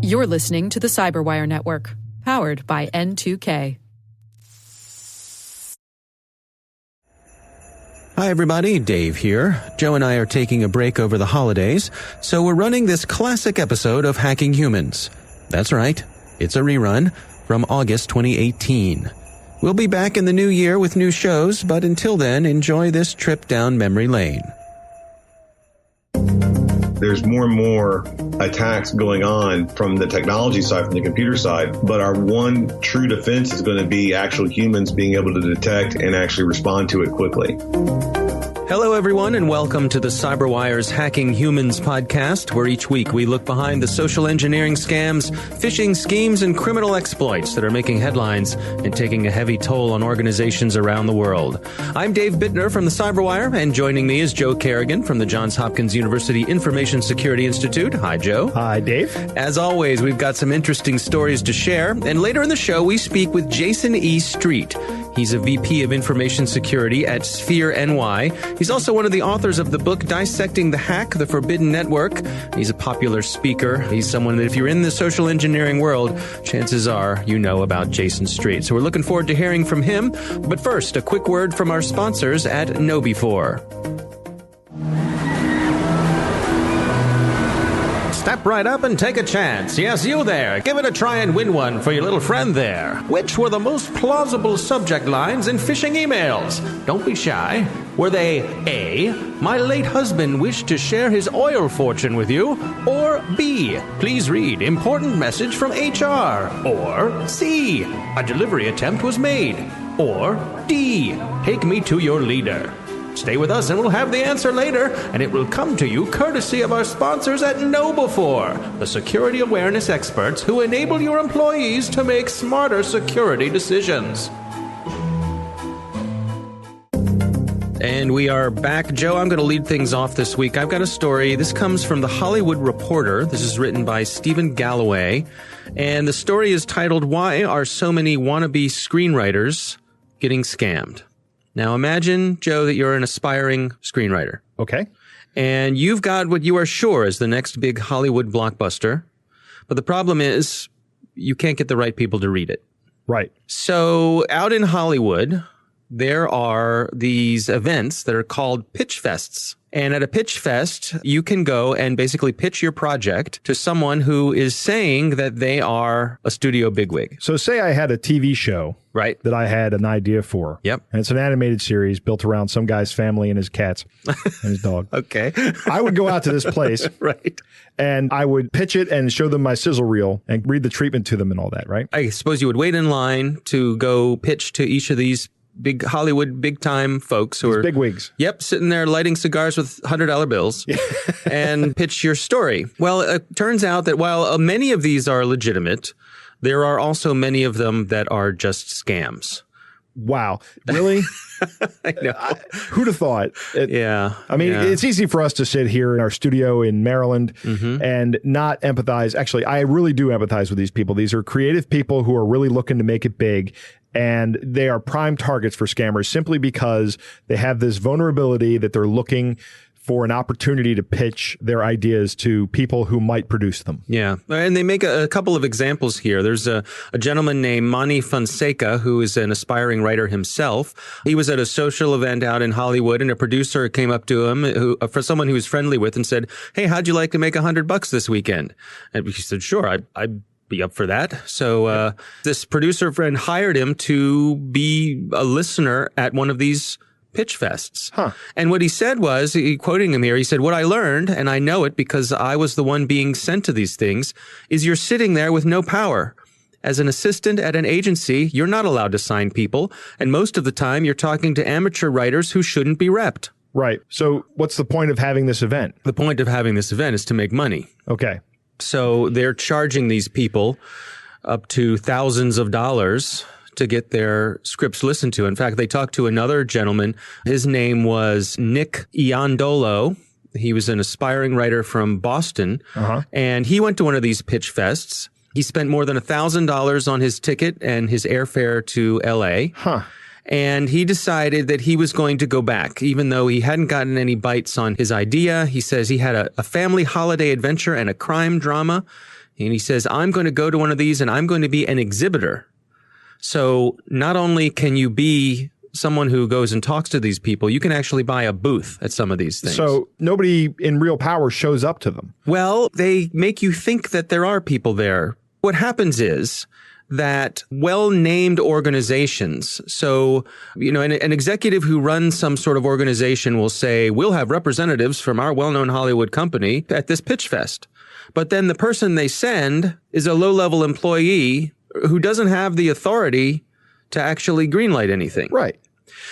You're listening to the Cyberwire Network, powered by N2K. Hi everybody, Dave here. Joe and I are taking a break over the holidays, so we're running this classic episode of Hacking Humans. That's right, it's a rerun from August 2018. We'll be back in the new year with new shows, but until then, enjoy this trip down memory lane. There's more and more attacks going on from the technology side, from the computer side, but our one true defense is going to be actual humans being able to detect and actually respond to it quickly. Hello everyone and welcome to the CyberWire's Hacking Humans podcast, where each week we look behind the social engineering scams, phishing schemes, and criminal exploits that are making headlines and taking a heavy toll on organizations around the world. I'm Dave Bittner from the CyberWire, and joining me is Joe Kerrigan from the Johns Hopkins University Information Security Institute. Hi, Joe. Hi, Dave. As always, we've got some interesting stories to share, and later in the show we speak with Jayson E. Street. He's a VP of Information Security at SphereNY. He's also one of the authors of the book Dissecting the Hack, the Forbidden Network. He's a popular speaker. He's someone that if you're in the social engineering world, chances are you know about Jayson Street. So we're looking forward to hearing from him. But first, a quick word from our sponsors at KnowBe4. Step right up and take a chance. Yes, you there. Give it a try and win one for your little friend there. Which were the most plausible subject lines in phishing emails? Don't be shy. Were they A, my late husband wished to share his oil fortune with you? Or B, please read, important message from HR? Or C, a delivery attempt was made? Or D, take me to your leader? Stay with us and we'll have the answer later, and it will come to you courtesy of our sponsors at KnowBe4, the security awareness experts who enable your employees to make smarter security decisions. And we are back. Joe, I'm going to lead things off this week. I've got a story. This comes from The Hollywood Reporter. This is written by Stephen Galloway. And the story is titled, Why Are So Many Wannabe Screenwriters Getting Scammed? Now imagine, Joe, that you're an aspiring screenwriter. Okay. And you've got what you are sure is the next big Hollywood blockbuster. But the problem is you can't get the right people to read it. Right. So out in Hollywood, there are these events that are called pitch fests. And at a pitch fest, you can go and basically pitch your project to someone who is saying that they are a studio bigwig. So say I had a TV show. Right. That I had an idea for. Yep. And it's an animated series built around some guy's family and his cats and his dog. Okay. I would go out to this place. Right. And I would pitch it and show them my sizzle reel and read the treatment to them and all that, right? I suppose you would wait in line to go pitch to each of these big Hollywood, big-time folks who are... big wigs. Yep, sitting there lighting cigars with $100 bills and pitch your story. Well, it turns out that while many of these are legitimate, there are also many of them that are just scams. Wow. Really? I know. Who'd have thought? Yeah. I mean, it's easy for us to sit here in our studio in Maryland and not empathize. Actually, I really do empathize with these people. These are creative people who are really looking to make it big. And they are prime targets for scammers simply because they have this vulnerability that they're looking for an opportunity to pitch their ideas to people who might produce them. Yeah. And they make a couple of examples here. There's a gentleman named Manny Fonseca, who is an aspiring writer himself. He was at a social event out in Hollywood, and a producer came up to him, for someone he was friendly with, and said, "Hey, how'd you like to make $100 this weekend?" And he said, "Sure, I'd be up for that." So this producer friend hired him to be a listener at one of these pitch fests. And what he said was, quoting him here, he said, "What I learned, and I know it because I was the one being sent to these things, is you're sitting there with no power. As an assistant at an agency, you're not allowed to sign people, and most of the time you're talking to amateur writers who shouldn't be repped." Right. So what's the point of having this event? The point of having this event is to make money. Okay. So they're charging these people up to thousands of dollars to get their scripts listened to. In fact, they talked to another gentleman. His name was Nick Iandolo. He was an aspiring writer from Boston, and he went to one of these pitch fests. He spent more than $1,000 on his ticket and his airfare to L.A., And he decided that he was going to go back, even though he hadn't gotten any bites on his idea. He says he had a family holiday adventure and a crime drama. And he says, I'm going to go to one of these and I'm going to be an exhibitor. So not only can you be someone who goes and talks to these people, you can actually buy a booth at some of these things. So nobody in real power shows up to them. Well, they make you think that there are people there. What happens is that well-named organizations, so, an executive who runs some sort of organization will say, we'll have representatives from our well-known Hollywood company at this pitch fest. But then the person they send is a low-level employee who doesn't have the authority to actually greenlight anything. Right.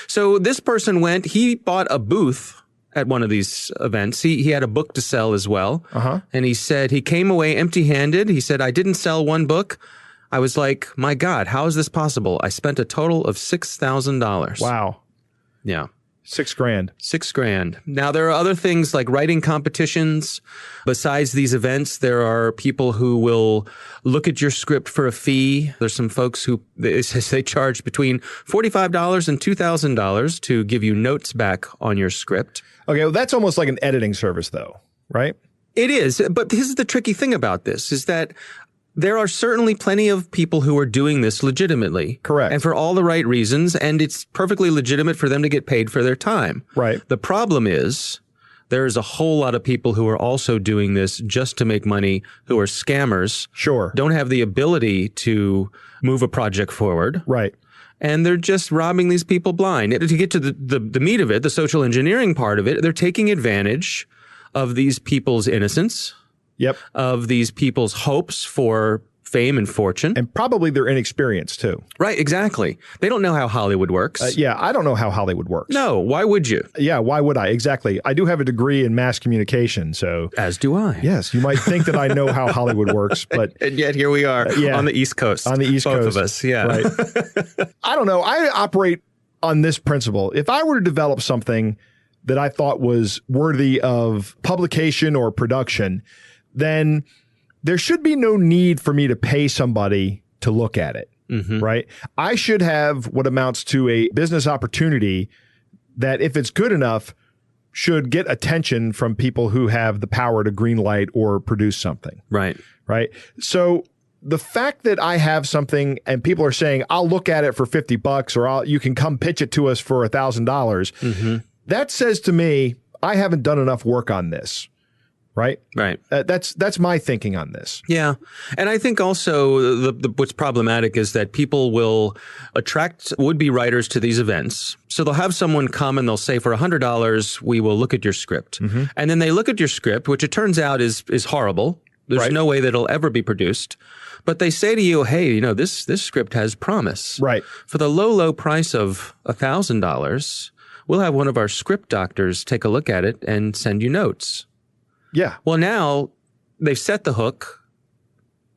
So this person he bought a booth at one of these events. He had a book to sell as well. And he said he came away empty-handed. He said, I didn't sell one book. I was like, my God, how is this possible? I spent a total of $6,000. Wow. Yeah. $6,000. $6,000. Now, there are other things like writing competitions. Besides these events, there are people who will look at your script for a fee. There's some folks who they charge between $45 and $2,000 to give you notes back on your script. Okay, well, that's almost like an editing service, though, right? It is. But this is the tricky thing about this, is that there are certainly plenty of people who are doing this legitimately. Correct. And for all the right reasons, and it's perfectly legitimate for them to get paid for their time. Right. The problem is there's a whole lot of people who are also doing this just to make money, who are scammers. Sure. Don't have the ability to move a project forward. Right. And they're just robbing these people blind. To get to the meat of it, the social engineering part of it, they're taking advantage of these people's innocence. Yep. Of these people's hopes for fame and fortune. And probably their inexperience, too. Right, exactly. They don't know how Hollywood works. Yeah, I don't know how Hollywood works. No, why would you? Yeah, why would I? Exactly. I do have a degree in mass communication, so... As do I. Yes, you might think that I know how Hollywood works, but... And yet here we are on the East Coast. On the East Coast. Both of us, yeah. Right. I don't know. I operate on this principle. If I were to develop something that I thought was worthy of publication or production, then there should be no need for me to pay somebody to look at it, right? I should have what amounts to a business opportunity that, if it's good enough, should get attention from people who have the power to greenlight or produce something. Right. Right. So the fact that I have something and people are saying, I'll look at it for $50 or you can come pitch it to us for $1,000. That says to me, I haven't done enough work on this. Right. Right. That's my thinking on this. Yeah. And I think also what's problematic is that people will attract would-be writers to these events. So they'll have someone come and they'll say, for $100, we will look at your script. And then they look at your script, which it turns out is horrible. There's no way that it'll ever be produced. But they say to you, hey, this script has promise. Right. For the low price of $1,000, we'll have one of our script doctors take a look at it and send you notes. Yeah. Well, now they've set the hook,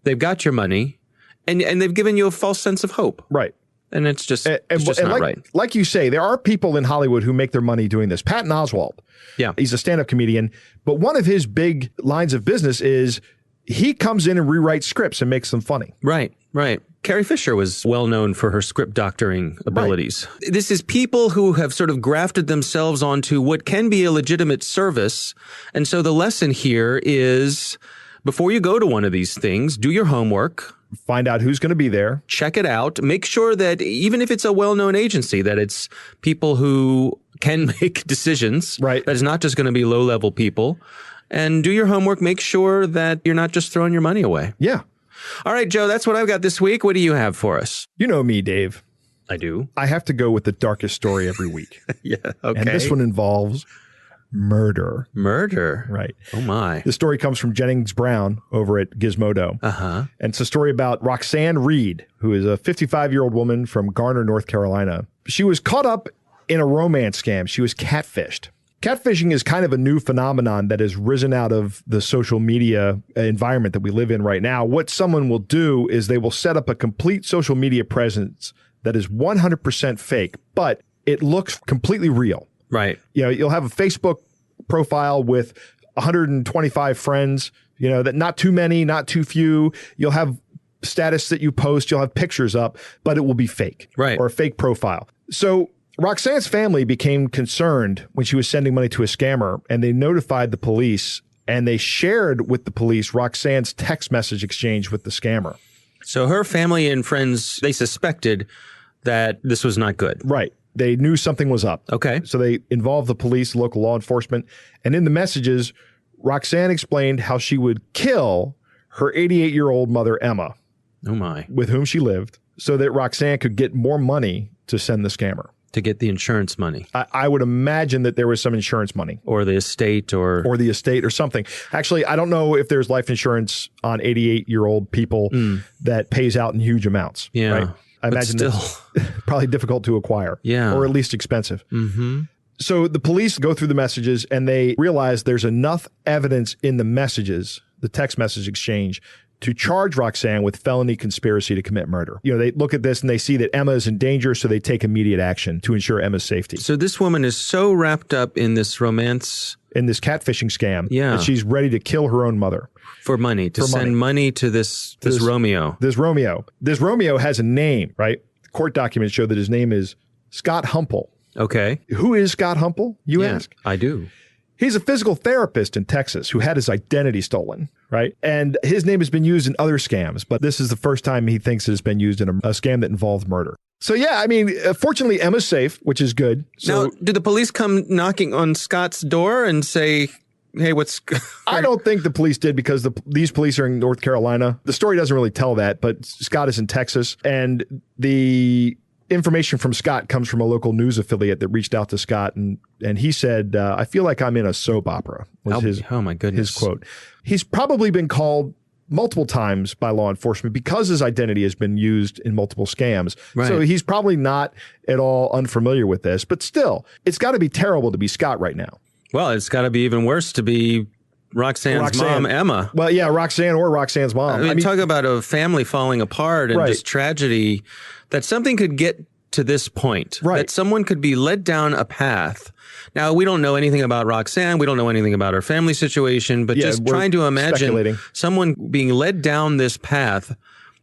they've got your money, and they've given you a false sense of hope. Right. And it's just not right. Like you say, there are people in Hollywood who make their money doing this. Patton Oswalt. Yeah. He's a stand-up comedian. But one of his big lines of business is he comes in and rewrites scripts and makes them funny. Right. Right. Carrie Fisher was well known for her script doctoring abilities. Right. This is people who have sort of grafted themselves onto what can be a legitimate service. And so the lesson here is, before you go to one of these things, do your homework. Find out who's going to be there. Check it out. Make sure that even if it's a well-known agency, that it's people who can make decisions. Right. That it's not just going to be low-level people. And do your homework. Make sure that you're not just throwing your money away. Yeah. All right, Joe, that's what I've got this week. What do you have for us? You know me, Dave. I do. I have to go with the darkest story every week. Yeah, okay. And this one involves murder. Murder? Right. Oh, my. The story comes from Jennings Brown over at Gizmodo. And it's a story about Roxanne Reed, who is a 55-year-old woman from Garner, North Carolina. She was caught up in a romance scam. She was catfished. Catfishing is kind of a new phenomenon that has risen out of the social media environment that we live in right now. What someone will do is they will set up a complete social media presence that is 100% fake, but it looks completely real. Right. You'll have a Facebook profile with 125 friends, that not too many, not too few. You'll have status that you post, you'll have pictures up, but it will be fake. Right. Or a fake profile. So Roxanne's family became concerned when she was sending money to a scammer, and they notified the police, and they shared with the police Roxanne's text message exchange with the scammer. So her family and friends, they suspected that this was not good. Right. They knew something was up. Okay. So they involved the police, local law enforcement, and in the messages, Roxanne explained how she would kill her 88-year-old mother, Emma, oh my, with whom she lived, so that Roxanne could get more money to send the scammer. To get the insurance money. I would imagine that there was some insurance money. Or the estate or the estate or something. Actually, I don't know if there's life insurance on 88-year-old people that pays out in huge amounts. Yeah. Right? I imagine still that's probably difficult to acquire. Yeah. Or at least expensive. Mm-hmm. So the police go through the messages and they realize there's enough evidence in the messages, the text message exchange, to charge Roxanne with felony conspiracy to commit murder. You know, they look at this and they see that Emma is in danger, so they take immediate action to ensure Emma's safety. So this woman is so wrapped up in this romance, in this catfishing scam, that she's ready to kill her own mother. For money, to send money to this Romeo. This Romeo has a name, right? Court documents show that his name is Scott Humple. Okay. Who is Scott Humple, you ask? I do. He's a physical therapist in Texas who had his identity stolen, right? And his name has been used in other scams, but this is the first time he thinks it has been used in a scam that involved murder. So, yeah, I mean, fortunately, Emma's safe, which is good. So, now, did the police come knocking on Scott's door and say, hey, what's... I don't think the police did because these police are in North Carolina. The story doesn't really tell that, but Scott is in Texas, and the information from Scott comes from a local news affiliate that reached out to Scott, and he said, I feel like I'm in a soap opera, was oh my goodness. his quote. He's probably been called multiple times by law enforcement because his identity has been used in multiple scams. Right. So he's probably not at all unfamiliar with this, but still, it's got to be terrible to be Scott right now. Well, it's got to be even worse to be Roxanne's mom, Emma. Well, yeah, Roxanne or Roxanne's mom. I mean, talk about a family falling apart and just tragedy, that something could get to this point, that someone could be led down a path. Now, we don't know anything about Roxanne. We don't know anything about her family situation, but just trying to imagine someone being led down this path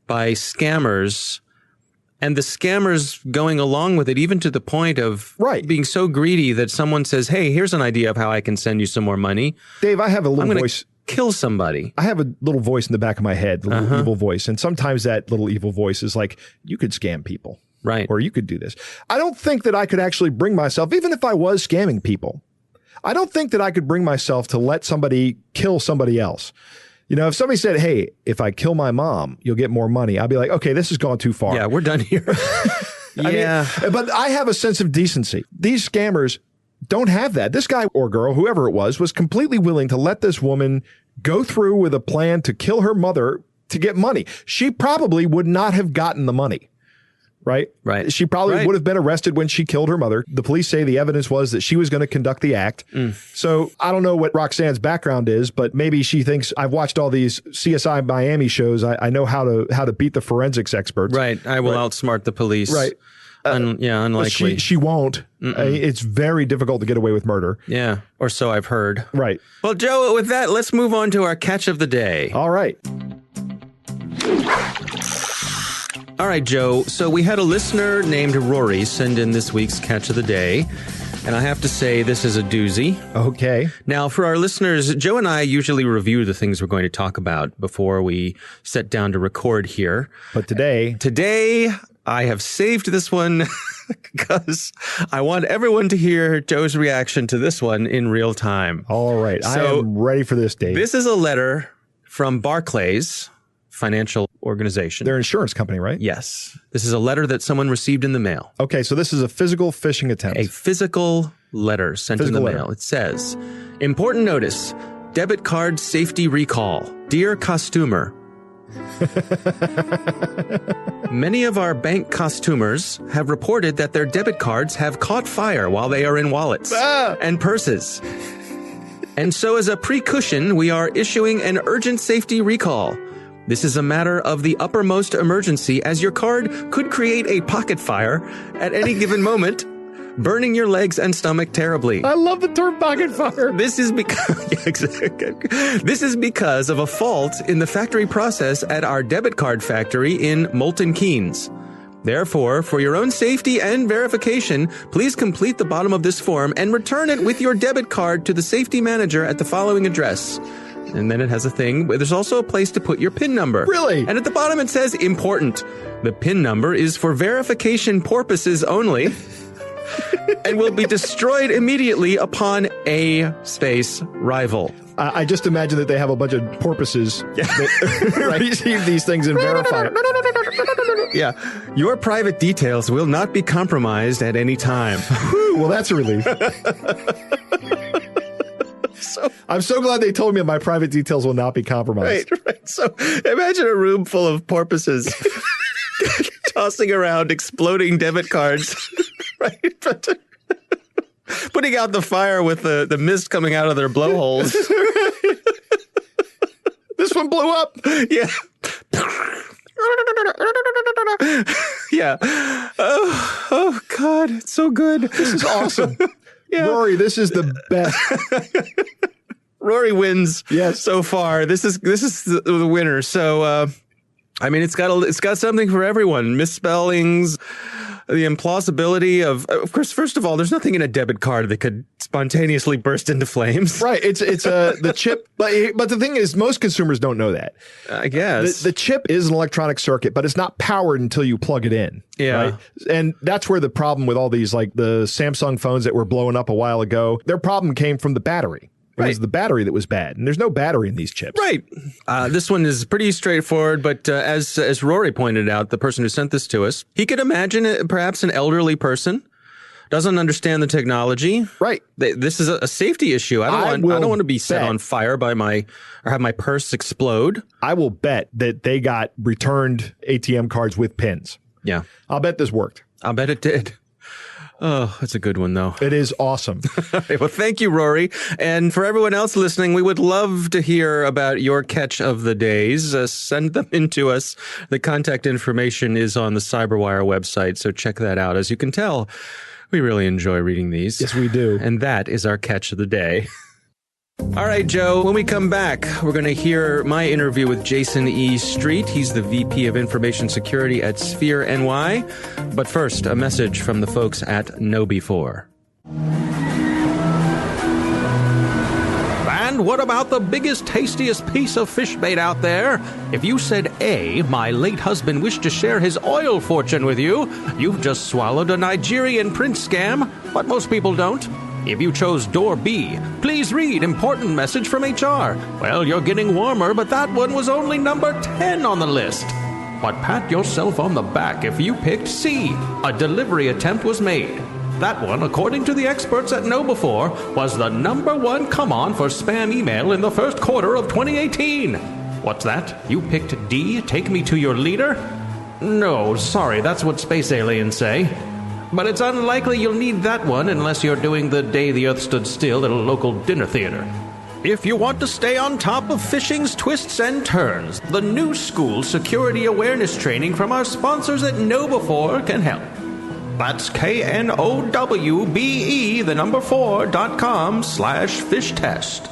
by scammers, and the scammers going along with it, even to the point of being so greedy that someone says, hey, here's an idea of how I can send you some more money. Dave, I have a little voice. Kill somebody. I have a little voice in the back of my head, the little evil voice. And sometimes that little evil voice is like, you could scam people. Right. Or you could do this. I don't think that I could actually bring myself, even if I was scamming people, I don't think that I could bring myself to let somebody kill somebody else. You know, if somebody said, hey, if I kill my mom, you'll get more money, I'll be like, okay, this has gone too far. Yeah, we're done here. I mean, but I have a sense of decency. These scammers don't have that. This guy or girl, whoever it was completely willing to let this woman go through with a plan to kill her mother to get money. She probably would not have gotten the money. Right? She probably would have been arrested when she killed her mother. The police say the evidence was that she was going to conduct the act. So I don't know what Roxanne's background is, but maybe she thinks, I've watched all these CSI Miami shows. I know how to beat the forensics experts. Right. I will outsmart the police. Right. Unlikely. She won't. It's very difficult to get away with murder. Yeah. Or so I've heard. Right. Well, Joe, with that, let's move on to our catch of the day. All right. All right, Joe. So we had a listener named Rory send in this week's catch of the day. And I have to say, this is a doozy. Okay. Now, for our listeners, Joe and I usually review the things we're going to talk about before we sit down to record here. But today, I have saved this one because I want everyone to hear Joe's reaction to this one in real time. All right. So I am ready for this, Dave. This is a letter from Barclays Financial Organization. Their insurance company, right? Yes. This is a letter that someone received in the mail. Okay, so this is a physical phishing attempt. A physical letter sent in the mail. It says, important notice, debit card safety recall. Dear customer, many of our bank customers have reported that their debit cards have caught fire while they are in wallets and purses. And so as a precaution, we are issuing an urgent safety recall. This is a matter of the uppermost emergency, as your card could create a pocket fire at any given moment, burning your legs and stomach terribly. I love the term pocket fire. This is because of a fault in the factory process at our debit card factory in Milton Keynes. Therefore, for your own safety and verification, please complete the bottom of this form and return it with your debit card to the safety manager at the following address. And then it has a thing. There's also a place to put your PIN number. Really? And at the bottom it says, important. The PIN number is for verification purposes only and will be destroyed immediately upon a space rival. I just imagine that they have a bunch of porpoises that receive these things and verify it. Yeah. Your private details will not be compromised at any time. Whew, well, that's a relief. I'm so glad they told me my private details will not be compromised. Right. So imagine a room full of porpoises tossing around exploding debit cards, right? Putting out the fire with the mist coming out of their blowholes. This one blew up. Yeah. Yeah. Oh, God. It's so good. This is awesome. Yeah. Rory, this is the best. Rory wins. Yes. So far. This is the winner. So, I mean, it's got something for everyone. Misspellings, the implausibility of course, first of all, there's nothing in a debit card that could spontaneously burst into flames. Right. It's the chip. But the thing is, most consumers don't know that. I guess. The chip is an electronic circuit, but it's not powered until you plug it in. Yeah. Right? And that's where the problem with all these, like the Samsung phones that were blowing up a while ago, their problem came from the battery. It was the battery that was bad, and there's no battery in these chips. Right. This one is pretty straightforward, but as Rory pointed out, the person who sent this to us, he could imagine perhaps an elderly person, doesn't understand the technology. Right. This is a safety issue. I don't want to be set on fire or have my purse explode. I will bet that they got returned ATM cards with pins. Yeah. I'll bet this worked. I'll bet it did. Oh, that's a good one, though. It is awesome. Well, thank you, Rory. And for everyone else listening, we would love to hear about your catch of the days. Send them in to us. The contact information is on the CyberWire website, so check that out. As you can tell, we really enjoy reading these. Yes, we do. And that is our catch of the day. All right, Joe, when we come back, we're going to hear my interview with Jayson E. Street. He's the VP of Information Security at SphereNY. But first, a message from the folks at KnowBe4. And what about the biggest, tastiest piece of fish bait out there? If you said A, my late husband wished to share his oil fortune with you, you've just swallowed a Nigerian prince scam, but most people don't. If you chose door B, please read important message from HR. Well, you're getting warmer, but that one was only number 10 on the list. But pat yourself on the back if you picked C, a delivery attempt was made. That one, according to the experts at KnowBe4, was the number one come-on for spam email in the first quarter of 2018. What's that? You picked D, take me to your leader? No, sorry, that's what space aliens say. But it's unlikely you'll need that one unless you're doing the Day the Earth Stood Still at a local dinner theater. If you want to stay on top of phishing's twists and turns, the new school security awareness training from our sponsors at KnowBe4 can help. That's knowbe4.com/fishtest.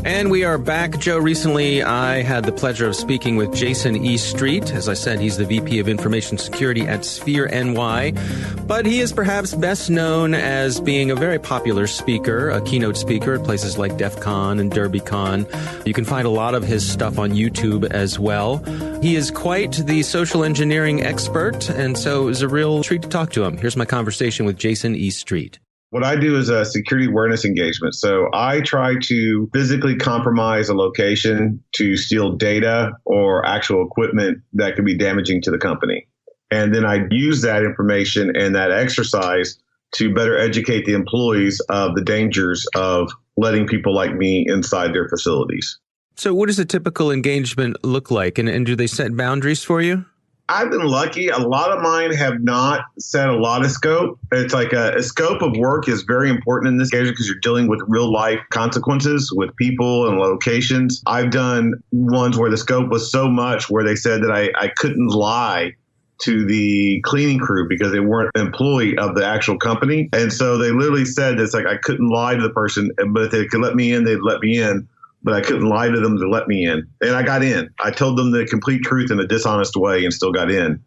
And we are back. Joe, recently I had the pleasure of speaking with Jayson E. Street. As I said, he's the VP of Information Security at SphereNY. But he is perhaps best known as being a very popular speaker, a keynote speaker at places like DEF CON and DerbyCon. You can find a lot of his stuff on YouTube as well. He is quite the social engineering expert, and so it was a real treat to talk to him. Here's my conversation with Jayson E. Street. What I do is a security awareness engagement. So I try to physically compromise a location to steal data or actual equipment that could be damaging to the company. And then I use that information and that exercise to better educate the employees of the dangers of letting people like me inside their facilities. So what does a typical engagement look like? And do they set boundaries for you? I've been lucky. A lot of mine have not set a lot of scope. It's like a scope of work is very important in this case because you're dealing with real life consequences with people and locations. I've done ones where the scope was so much where they said that I couldn't lie to the cleaning crew because they weren't an employee of the actual company. And so they literally said it's like I couldn't lie to the person, but if they could let me in, they'd let me in. but I couldn't lie to them to let me in. And I got in. I told them the complete truth in a dishonest way and still got in.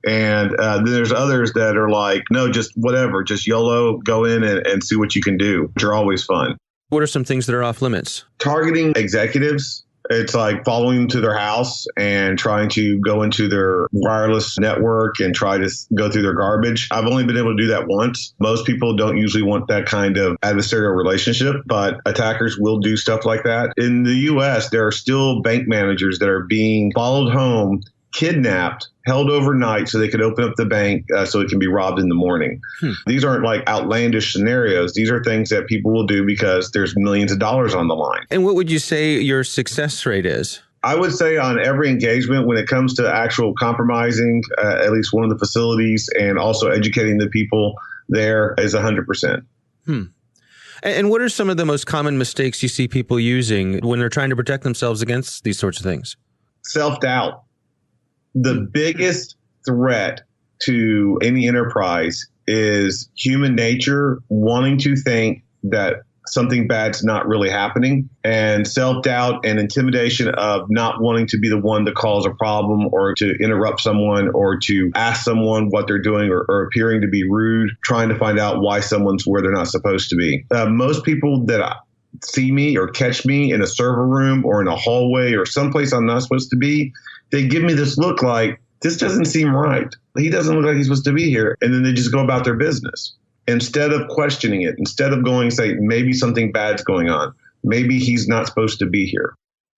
And then there's others that are like, no, just whatever, just YOLO, go in and see what you can do, which are always fun. What are some things that are off limits? Targeting executives. It's like following them to their house and trying to go into their wireless network and try to go through their garbage. I've only been able to do that once. Most people don't usually want that kind of adversarial relationship, but attackers will do stuff like that. In the U.S., there are still bank managers that are being followed home, kidnapped, held overnight so they could open up the bank so it can be robbed in the morning. These aren't like outlandish scenarios. These are things that people will do because there's millions of dollars on the line. And what would you say your success rate is? I would say on every engagement, when it comes to actual compromising at least one of the facilities and also educating the people there, is 100%. And what are some of the most common mistakes you see people using when they're trying to protect themselves against these sorts of things? Self-doubt. The biggest threat to any enterprise is human nature wanting to think that something bad's not really happening, and self-doubt and intimidation of not wanting to be the one to cause a problem or to interrupt someone or to ask someone what they're doing or appearing to be rude, trying to find out why someone's where they're not supposed to be. Most people that see me or catch me in a server room or in a hallway or someplace I'm not supposed to be, they give me this look like, this doesn't seem right. He doesn't look like he's supposed to be here. And then they just go about their business instead of questioning it, instead of going and say, maybe something bad's going on. Maybe he's not supposed to be here.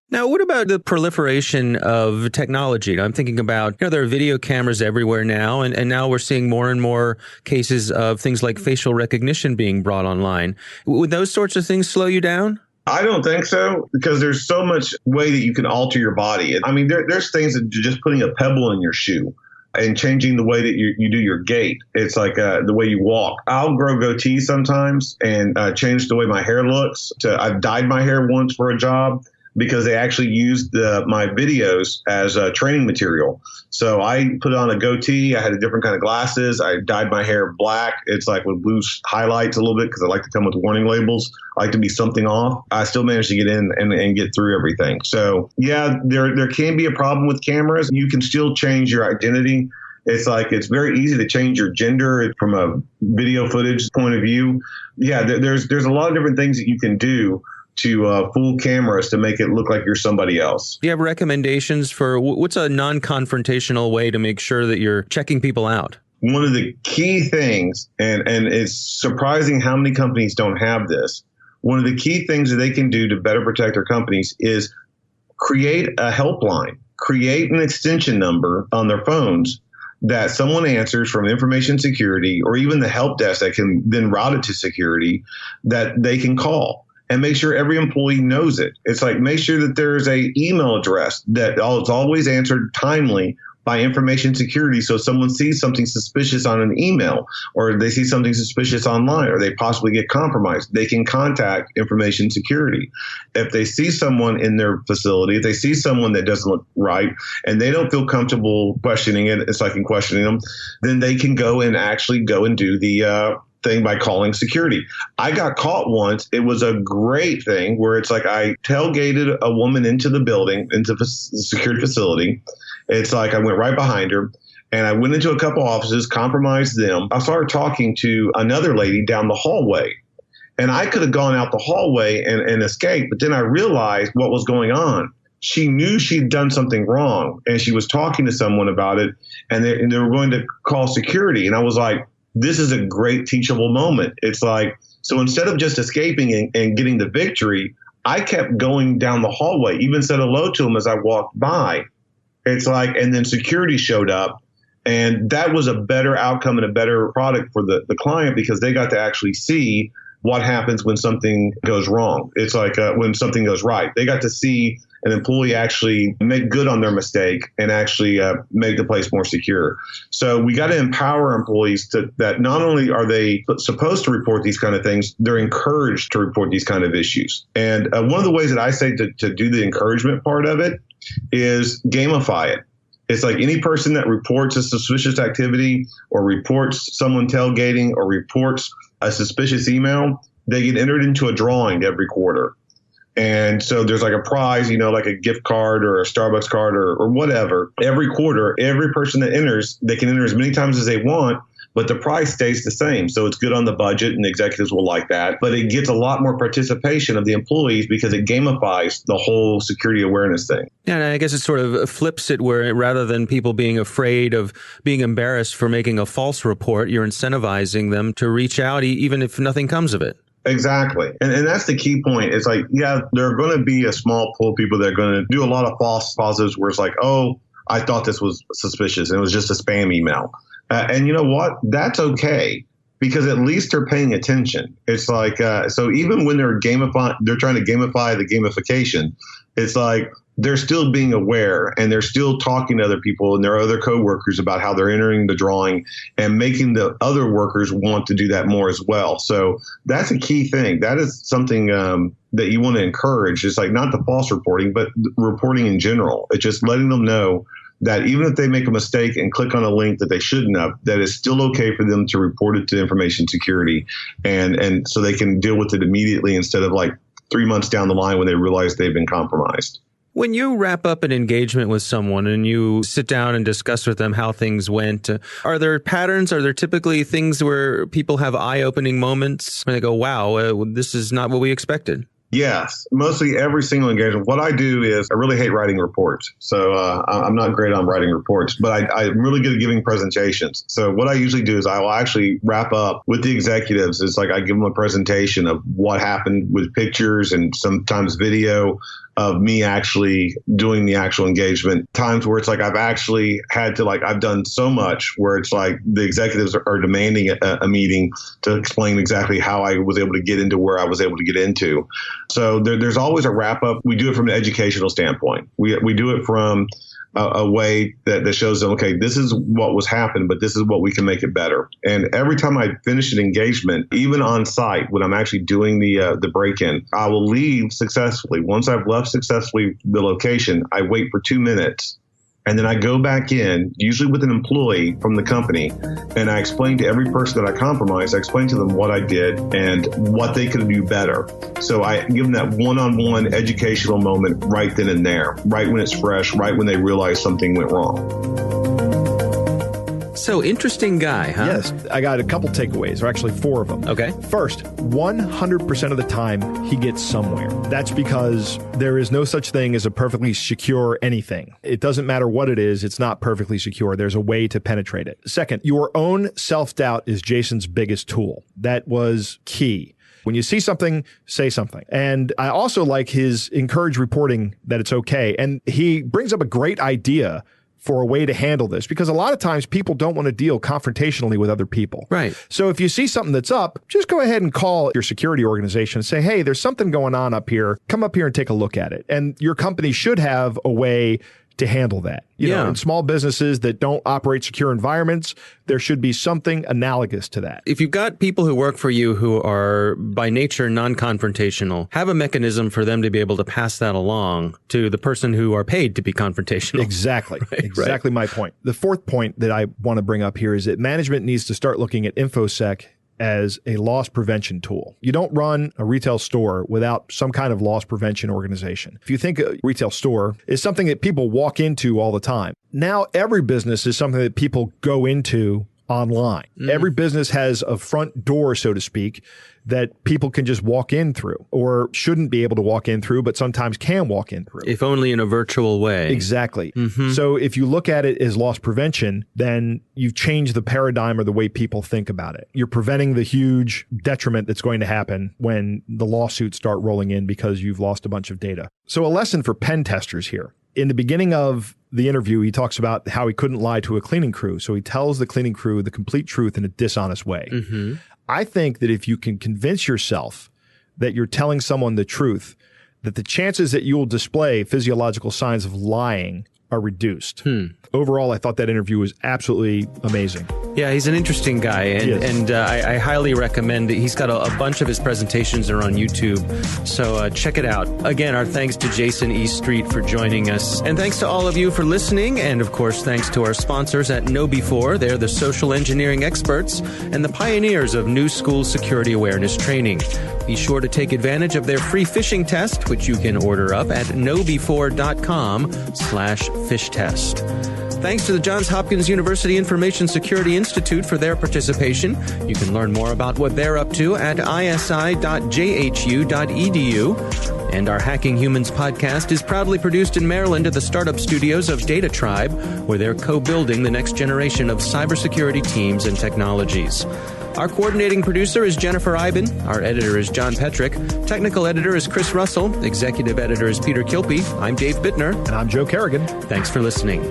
Now, what about the proliferation of technology? I'm thinking about, there are video cameras everywhere now, and now we're seeing more and more cases of things like facial recognition being brought online. Would those sorts of things slow you down? I don't think so, because there's so much way that you can alter your body. I mean, there's things that just putting a pebble in your shoe and changing the way that you do your gait. It's like the way you walk. I'll grow goatee sometimes and change the way my hair looks. I've dyed my hair once for a job because they actually used my videos as training material. So I put on a goatee. I had a different kind of glasses. I dyed my hair black. It's like with blue highlights a little bit because I like to come with warning labels. I like to be something off. I still managed to get in and get through everything. So yeah, there can be a problem with cameras. You can still change your identity. It's very easy to change your gender from a video footage point of view. Yeah, there's a lot of different things that you can do to fool cameras to make it look like you're somebody else. Do you have recommendations for what's a non-confrontational way to make sure that you're checking people out? One of the key things, and it's surprising how many companies don't have this, one of the key things that they can do to better protect their companies is create a helpline, create an extension number on their phones that someone answers from information security or even the help desk that can then route it to security that they can call. And make sure every employee knows it. It's like, make sure that there's a email address that is always answered timely by information security. So if someone sees something suspicious on an email or they see something suspicious online or they possibly get compromised, they can contact information security. If they see someone in their facility, if they see someone that doesn't look right and they don't feel comfortable questioning it, it's like in questioning them, then they can go and do the thing by calling security. I got caught once. It was a great thing where it's like I tailgated a woman into the building, into the security facility. It's like I went right behind her and I went into a couple offices, compromised them. I started talking to another lady down the hallway and I could have gone out the hallway and escaped. But then I realized what was going on. She knew she'd done something wrong and she was talking to someone about it and they were going to call security. And I was like, this is a great teachable moment. It's like, so instead of just escaping and getting the victory, I kept going down the hallway, even said hello to him as I walked by. It's like, and then security showed up and that was a better outcome and a better product for the client because they got to actually see what happens when something goes wrong. It's like when something goes right. They got to see an employee actually make good on their mistake and actually make the place more secure. So we got to empower employees that not only are they supposed to report these kind of things, they're encouraged to report these kind of issues. And one of the ways that I say to do the encouragement part of it is gamify it. It's like any person that reports a suspicious activity or reports someone tailgating or reports a suspicious email, they get entered into a drawing every quarter. And so there's like a prize, like a gift card or a Starbucks card or whatever. Every quarter, every person that enters, they can enter as many times as they want, but the price stays the same. So it's good on the budget and the executives will like that. But it gets a lot more participation of the employees because it gamifies the whole security awareness thing. Yeah, and I guess it sort of flips it where rather than people being afraid of being embarrassed for making a false report, you're incentivizing them to reach out even if nothing comes of it. Exactly. And that's the key point. It's like, yeah, there are going to be a small pool of people that are going to do a lot of false positives where it's like, oh, I thought this was suspicious and it was just a spam email. And you know what? That's okay because at least they're paying attention. It's like, so even when they're trying to gamify the gamification, it's like they're still being aware and they're still talking to other people and their other coworkers about how they're entering the drawing and making the other workers want to do that more as well. So that's a key thing. That is something that you want to encourage. It's like not the false reporting, but reporting in general. It's just letting them know that even if they make a mistake and click on a link that they shouldn't have, that it's still okay for them to report it to information security. And so they can deal with it immediately instead of like 3 months down the line when they realize they've been compromised. When you wrap up an engagement with someone and you sit down and discuss with them how things went, are there patterns? Are there typically things where people have eye-opening moments when they go, wow, this is not what we expected? Yes, mostly every single engagement. What I do is I really hate writing reports. So I'm not great on writing reports, but I'm really good at giving presentations. So what I usually do is I will actually wrap up with the executives. It's like I give them a presentation of what happened with pictures and sometimes video of me actually doing the actual engagement. Times where it's like I've actually had to I've done so much where it's like the executives are demanding a meeting to explain exactly how I was able to get into where I was able to get into. So there's always a wrap up. We do it from an educational standpoint. We do it from a way that shows them, okay, this is what was happened, but this is what we can make it better. And every time I finish an engagement, even on site, when I'm actually doing the break-in, I will leave successfully. Once I've left successfully the location, I wait for 2 minutes. And then I go back in, usually with an employee from the company, and I explain to every person that I compromised, I explain to them what I did and what they could do better. So I give them that one-on-one educational moment right then and there, right when it's fresh, right when they realize something went wrong. So interesting guy, huh? Yes. I got a couple takeaways, or actually 4 of them. Okay. First, 100% of the time he gets somewhere. That's because there is no such thing as a perfectly secure anything. It doesn't matter what it is. It's not perfectly secure. There's a way to penetrate it. Second, your own self-doubt is Jason's biggest tool. That was key. When you see something, say something. And I also like his encouraged reporting that it's okay. And he brings up a great idea for a way to handle this, because a lot of times people don't want to deal confrontationally with other people. Right. So if you see something that's up, just go ahead and call your security organization and say, hey, there's something going on up here. Come up here and take a look at it. And your company should have a way to handle that. You know, in small businesses that don't operate secure environments, there should be something analogous to that. If you've got people who work for you who are by nature non-confrontational, have a mechanism for them to be able to pass that along to the person who are paid to be confrontational. Exactly. Exactly my point. The 4th point that I want to bring up here is that management needs to start looking at InfoSec as a loss prevention tool. You don't run a retail store without some kind of loss prevention organization. If you think a retail store is something that people walk into all the time, now every business is something that people go into online. Every business has a front door, so to speak, that people can just walk in through, or shouldn't be able to walk in through, but sometimes can walk in through. If only in a virtual way. Exactly. So if you look at it as loss prevention, then you've changed the paradigm or the way people think about it. You're preventing the huge detriment that's going to happen when the lawsuits start rolling in because you've lost a bunch of data. So a lesson for pen testers here. In the beginning of the interview, he talks about how he couldn't lie to a cleaning crew. So he tells the cleaning crew the complete truth in a dishonest way. I think that if you can convince yourself that you're telling someone the truth, that the chances that you'll display physiological signs of lying are reduced. Overall, I thought that interview was absolutely amazing. Yeah, he's an interesting guy, and I highly recommend it. He's got a bunch of his presentations are on YouTube, so check it out. Again, our thanks to Jayson E. Street for joining us, and thanks to all of you for listening, and of course, thanks to our sponsors at KnowBe4. They're the social engineering experts and the pioneers of new school security awareness training. Be sure to take advantage of their free phishing test, which you can order up at knowbe4.com/phish test. Thanks to the Johns Hopkins University Information Security Institute for their participation. You can learn more about what they're up to at isi.jhu.edu. And our Hacking Humans podcast is proudly produced in Maryland at the startup studios of Data Tribe, where they're co-building the next generation of cybersecurity teams and technologies. Our coordinating producer is Jennifer Iben. Our editor is John Petrick. Technical editor is Chris Russell. Executive editor is Peter Kilpie. I'm Dave Bittner. And I'm Joe Kerrigan. Thanks for listening.